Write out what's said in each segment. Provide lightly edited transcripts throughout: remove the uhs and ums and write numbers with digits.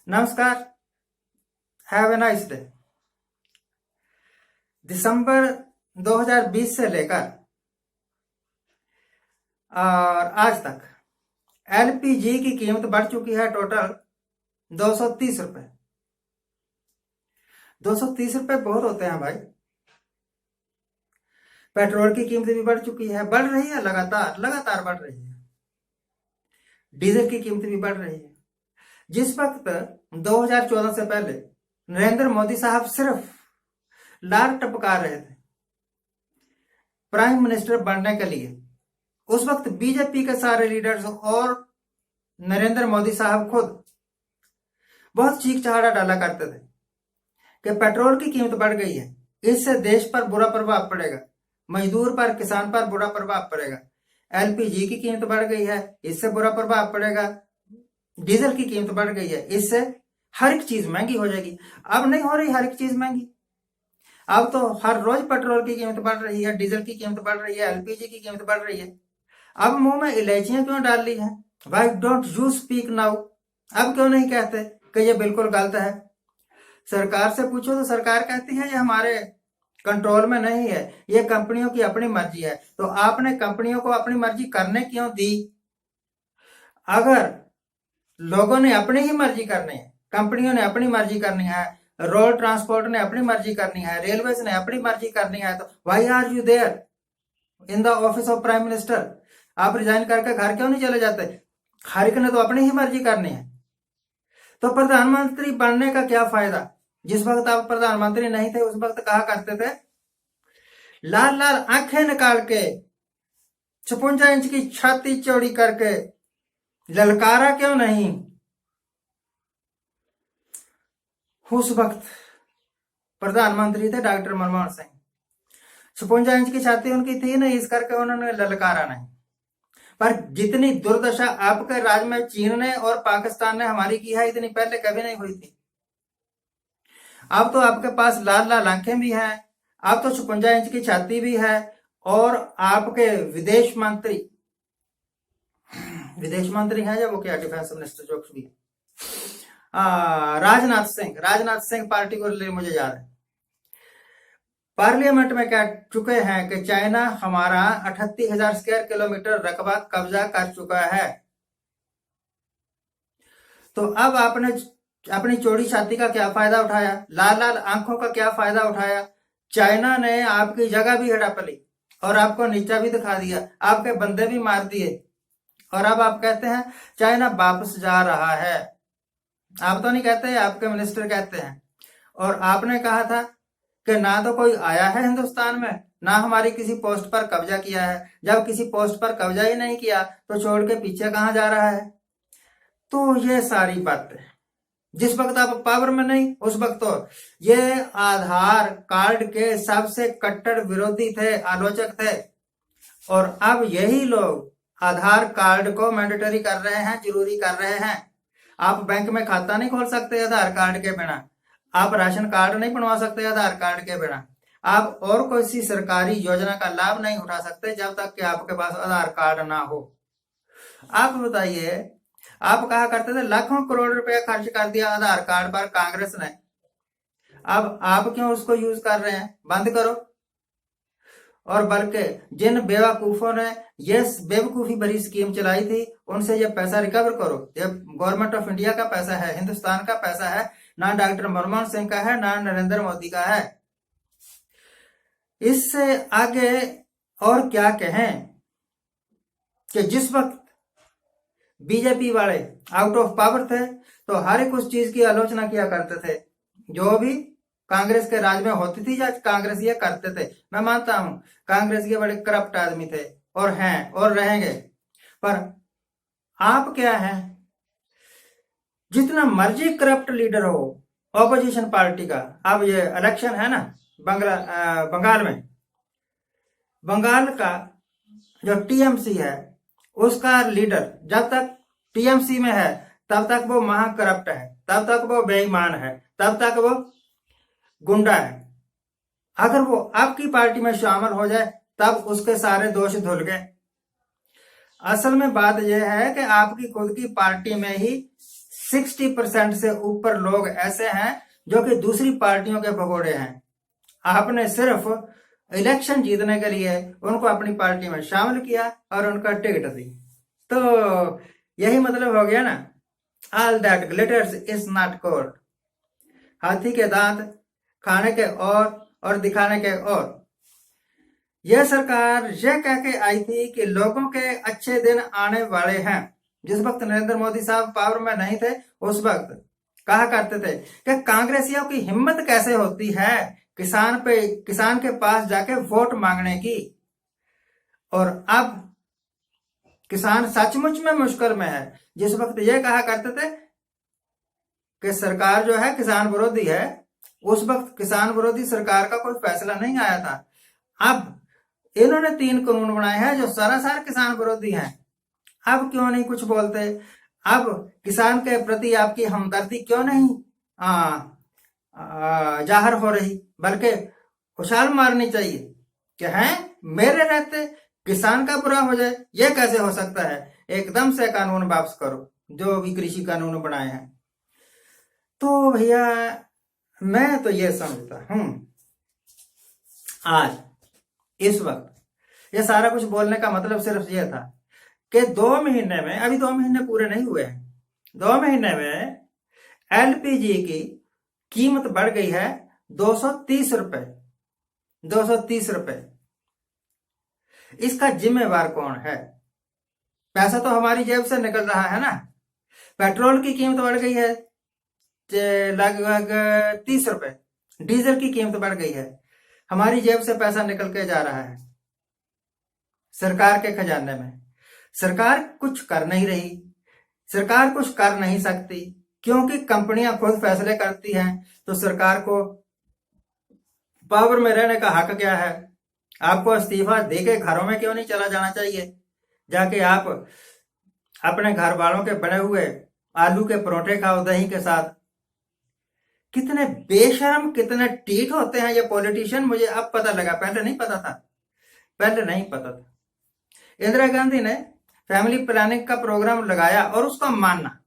नमस्कार। Have a nice day. दिसंबर 2020 से लेकर और आज तक एलपीजी की कीमत बढ़ चुकी है टोटल 230 रुपए। 230 रुपए बहुत होते हैं भाई। पेट्रोल की कीमत भी बढ़ चुकी है, बढ़ रही है, लगातार लगातार बढ़ रही है। डीजल की कीमत भी बढ़ रही है। जिस वक्त 2014 से पहले नरेंद्र मोदी साहब सिर्फ लार टपका रहे थे प्राइम मिनिस्टर बनने के लिए, उस वक्त बीजेपी के सारे लीडर्स और नरेंद्र मोदी साहब खुद बहुत चीख चहाड़ा डाला करते थे कि पेट्रोल की कीमत बढ़ गई है, इससे देश पर बुरा प्रभाव पड़ेगा, मजदूर पर, किसान पर बुरा प्रभाव पड़ेगा। एलपीजी की कीमत बढ़ गई है, इससे बुरा प्रभाव पड़ेगा। डीजल की कीमत बढ़ गई है, इससे हर एक चीज महंगी हो जाएगी। अब नहीं हो रही हर एक चीज महंगी, अब तो हर रोज पेट्रोल की कीमत बढ़ रही है, डीजल की कीमत बढ़ रही है, एलपीजी की कीमत बढ़ रही है। अब मुंह में इलायचियां क्यों डाल ली है? Why don't you speak now? अब क्यों नहीं कहते कि ये बिल्कुल गलत है? सरकार से पूछो तो सरकार कहती है ये हमारे कंट्रोल में नहीं है, ये कंपनियों की अपनी मर्जी है। तो आपने कंपनियों को अपनी मर्जी करने क्यों दी? अगर लोगों ने अपनी ही मर्जी करनी है, कंपनियों ने अपनी मर्जी करनी है, रोड ट्रांसपोर्ट ने अपनी मर्जी करनी है, रेलवे ने अपनी मर्जी करनी है, तो why are you there in the office of prime minister? आप रिजाइन करके घर क्यों नहीं चले जाते? हर एक ने तो अपनी ही मर्जी करनी है। तो प्रधानमंत्री बनने का क्या फायदा? जिस वक्त आप प्रधानमंत्री नहीं थे उस वक्त कहा करते थे लाल लाल आंखें निकाल के 56 इंच की छाती चौड़ी करके ललकारा क्यों नहीं? उस वक्त प्रधानमंत्री थे डॉक्टर मनमोहन सिंह। 56 इंच की छाती उनकी थी नहीं, इस करके उन्होंने ललकारा नहीं। पर जितनी दुर्दशा आपके राज में चीन ने और पाकिस्तान ने हमारी की है, इतनी पहले कभी नहीं हुई थी। अब तो आपके पास लाल लाल आंखें भी हैं, अब तो 56 इंच की छाती भी है, और आपके विदेश मंत्री हैं या वो क्या डिफेंस मिनिस्टर जो भी राजनाथ सिंह पार्टिकुलरली मुझे याद है, पार्लियामेंट में कह चुके हैं कि चाइना हमारा 38,000 स्क्वायर किलोमीटर रकबा कब्जा कर चुका है। तो अब आपने अपनी चौड़ी छाती का क्या फायदा उठाया? लाल लाल आंखों का क्या फायदा उठाया? चाइना ने आपकी जगह भी हड़प ली और आपको नीचा भी दिखा दिया, आपके बंदे भी मार दिए, और अब आप कहते हैं चाइना वापस जा रहा है। आप तो नहीं कहते, आपके मिनिस्टर कहते हैं। और आपने कहा था कि ना तो कोई आया है हिंदुस्तान में, ना हमारी किसी पोस्ट पर कब्जा किया है। जब किसी पोस्ट पर कब्जा ही नहीं किया तो छोड़ के पीछे कहां जा रहा है? तो ये सारी बातें, जिस वक्त आप पावर में नहीं उस वक्त तो ये आधार कार्ड के सबसे कट्टर विरोधी थे, आलोचक थे। और अब यही लोग आधार कार्ड को मैंडेटरी कर रहे हैं, जरूरी कर रहे हैं। आप बैंक में खाता नहीं खोल सकते आधार कार्ड के बिना, आप राशन कार्ड नहीं बनवा सकते आधार कार्ड के बिना, आप और कोई सी सरकारी योजना का लाभ नहीं उठा सकते जब तक कि आपके पास आधार कार्ड ना हो। आप बताइए, आप कहा करते थे लाखों करोड़ रुपया खर्च कर दिया आधार कार्ड पर कांग्रेस ने, अब आप क्यों उसको यूज कर रहे हैं? बंद करो। और बल्कि जिन बेवकूफों ने ये बेवकूफी भरी स्कीम चलाई थी उनसे ये पैसा रिकवर करो। ये गवर्नमेंट ऑफ इंडिया का पैसा है, हिंदुस्तान का पैसा है, ना डॉक्टर मनमोहन सिंह का है, ना नरेंद्र मोदी का है। इससे आगे और क्या कहें कि जिस वक्त बीजेपी वाले आउट ऑफ पावर थे तो हर एक उस चीज की आलोचना किया करते थे जो भी कांग्रेस के राज में होती थी या कांग्रेस ये करते थे। मैं मानता हूं कांग्रेस के बड़े करप्ट आदमी थे और हैं और रहेंगे, पर आप क्या हैं? जितना मर्जी करप्ट लीडर हो ऑपोजिशन पार्टी का, अब ये इलेक्शन है ना बंगाल में, बंगाल का जो टीएमसी है उसका लीडर जब तक टीएमसी में है तब तक वो महा करप्ट है, तब तक वो बेईमान है, तब तक वो गुंडा है। अगर वो आपकी पार्टी में शामिल हो जाए तब उसके सारे दोष धुल गए। असल में बात यह है कि आपकी खुद की पार्टी में ही 60% से ऊपर लोग ऐसे हैं जो कि दूसरी पार्टियों के भगोड़े हैं। आपने सिर्फ इलेक्शन जीतने के लिए उनको अपनी पार्टी में शामिल किया और उनका टिकट दी। तो यही मतलब हो गया ना, all that glitters is not gold. हाथी के दांत खाने के और दिखाने के और। यह सरकार यह कह के आई थी कि लोगों के अच्छे दिन आने वाले हैं। जिस वक्त नरेंद्र मोदी साहब पावर में नहीं थे उस वक्त कहा करते थे कि कांग्रेसियों की हिम्मत कैसे होती है किसान के पास जाके वोट मांगने की। और अब किसान सचमुच में मुश्किल में है। जिस वक्त यह कहा करते थे कि सरकार जो है किसान विरोधी है, उस वक्त किसान विरोधी सरकार का कोई फैसला नहीं आया था। अब इन्होंने 3 कानून बनाए हैं जो सरासर किसान विरोधी हैं। अब क्यों नहीं कुछ बोलते? अब किसान के प्रति आपकी हमदर्दी क्यों नहीं जाहिर हो रही, बल्कि उछाल मारनी चाहिए कि हैं मेरे रहते किसान का बुरा हो जाए, यह कैसे हो सकता है? एकदम से कानून वापस करो जो भी कृषि कानून बनाए हैं। तो भैया मैं तो ये समझता हूं आज इस वक्त ये सारा कुछ बोलने का मतलब सिर्फ ये था कि 2 महीने में, अभी 2 महीने पूरे नहीं हुए हैं, 2 महीने में एलपीजी की कीमत बढ़ गई है 230 रुपए। 230 रुपए। इसका जिम्मेवार कौन है? पैसा तो हमारी जेब से निकल रहा है ना। पेट्रोल की कीमत बढ़ गई है लगभग 30 रुपए। डीजल की कीमत बढ़ गई है, हमारी जेब से पैसा निकल के जा रहा है सरकार के खजाने में। सरकार कुछ कर नहीं रही, सरकार कुछ कर नहीं सकती क्योंकि कंपनियां खुद फैसले करती हैं। तो सरकार को पावर में रहने का हक क्या है? आपको इस्तीफा देके घरों में क्यों नहीं चला जाना चाहिए? जाके आप अपने घर वालों के बने हुए आलू के परोठे खाओ दही के साथ। कितने बेशर्म, कितने टीठ होते हैं ये पॉलिटिशियन, मुझे अब पता लगा, पहले नहीं पता था। पहले नहीं पता था। इंदिरा गांधी ने फैमिली प्लानिंग का प्रोग्राम लगाया और उसको मानना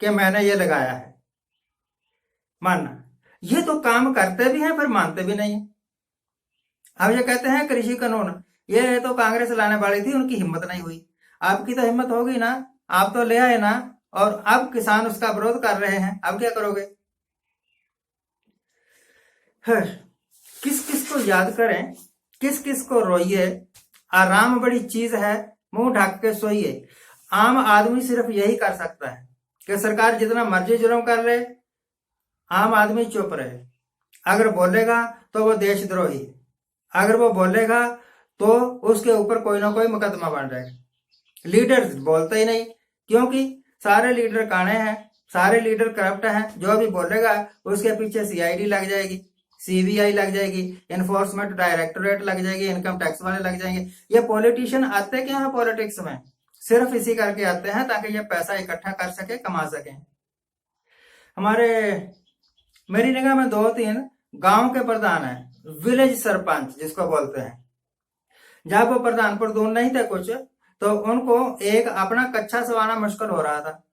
कि मैंने ये लगाया है, मानना। ये तो काम करते भी हैं फिर मानते भी नहीं। अब ये कहते हैं कृषि कानून, ये तो कांग्रेस लाने वाली थी, उनकी हिम्मत नहीं हुई। आपकी तो हिम्मत होगी ना, आप तो ले आए ना, और अब किसान उसका विरोध कर रहे हैं, अब क्या करोगे? किस किस को याद करें, किस किस को रोइए। आराम बड़ी चीज है, मुंह ढक के सोइए। आम आदमी सिर्फ यही कर सकता है कि सरकार जितना मर्जी जुर्म कर ले, आम आदमी चुप रहे। अगर बोलेगा तो वो देशद्रोही, अगर वो बोलेगा तो उसके ऊपर कोई ना कोई मुकदमा बन जाएगा। लीडर बोलते ही नहीं, क्योंकि सारे लीडर काने हैं, सारे लीडर करप्ट हैं। जो भी बोलेगा उसके पीछे सीआईडी लग जाएगी, सीबीआई लग जाएगी, इन्फोर्समेंट डायरेक्टोरेट लग जाएगी, इनकम टैक्स वाले लग जाएंगे। ये पॉलिटिशियन आते क्यों है पॉलिटिक्स में? सिर्फ इसी करके आते हैं ताकि ये पैसा इकट्ठा कर सके, कमा सके। मेरी निगाह में 2-3 गांव के प्रधान हैं, विलेज सरपंच जिसको बोलते हैं। जब वो प्रधान प्रधून नहीं थे कुछ, तो उनको एक अपना कच्चा सवाना मुश्किल हो रहा था।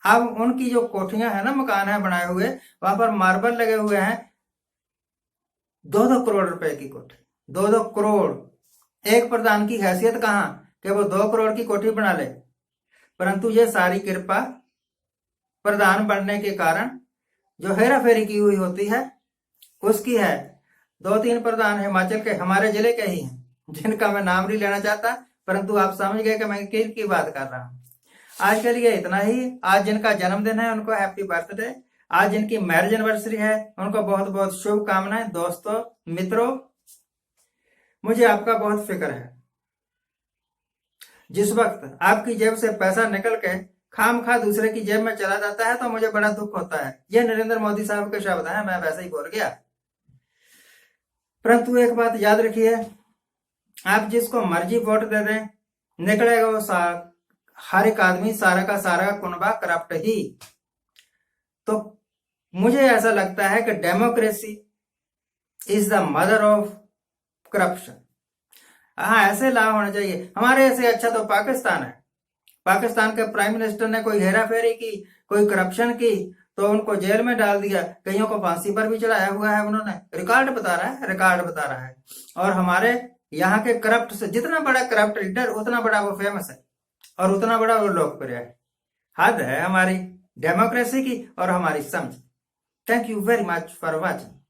अब उनकी जो कोठियां है ना, मकान है बनाए हुए, वहां पर मार्बल लगे हुए हैं। 2-2 करोड़ रुपए की कोठी, 2-2 करोड़। एक प्रधान की हैसियत कहां कि वो 2 करोड़ की कोठी बना ले। परंतु ये सारी कृपा प्रधान बनने के कारण जो हेरा फेरी की हुई होती है उसकी है। 2-3 प्रधान हिमाचल के हमारे जिले के ही हैं, जिनका मैं नाम नहीं लेना चाहता, परंतु आप समझ गए कि मैं किन की बात कर रहा हूं। आज के लिए इतना ही। आज जिनका जन्मदिन है उनको हैप्पी बर्थडे। आज जिनकी मैरिज एनिवर्सरी है उनको बहुत बहुत शुभकामनाएं। दोस्तों, मित्रों, मुझे आपका बहुत फिक्र है। जिस वक्त आपकी जेब से पैसा निकल के खामखा दूसरे की जेब में चला जाता है तो मुझे बड़ा दुख होता है। यह नरेंद्र मोदी साहब के शब्द हैं, मैं वैसे ही बोल गया। परंतु एक बात याद रखिए, आप जिसको मर्जी वोट दे दें, निकलेगा वो हर एक आदमी, सारा का सारा कुनबा करप्ट ही। तो मुझे ऐसा लगता है कि democracy is the mother of corruption. हाँ, ऐसे ला होना चाहिए। हमारे ऐसे अच्छा तो पाकिस्तान है। पाकिस्तान के प्राइम मिनिस्टर ने कोई हेरा फेरी की, कोई करप्शन की तो उनको जेल में डाल दिया, कईयों को फांसी पर भी चढ़ाया हुआ है उन्होंने। रिकॉर्ड बता रहा है, रिकॉर्ड बता रहा है। और हमारे यहाँ के करप्ट से जितना बड़ा करप्ट लीडर उतना बड़ा वो फेमस है और उतना बड़ा वो लोकप्रिय है। हद है हमारी डेमोक्रेसी की और हमारी समझ। Thank you very much for watching.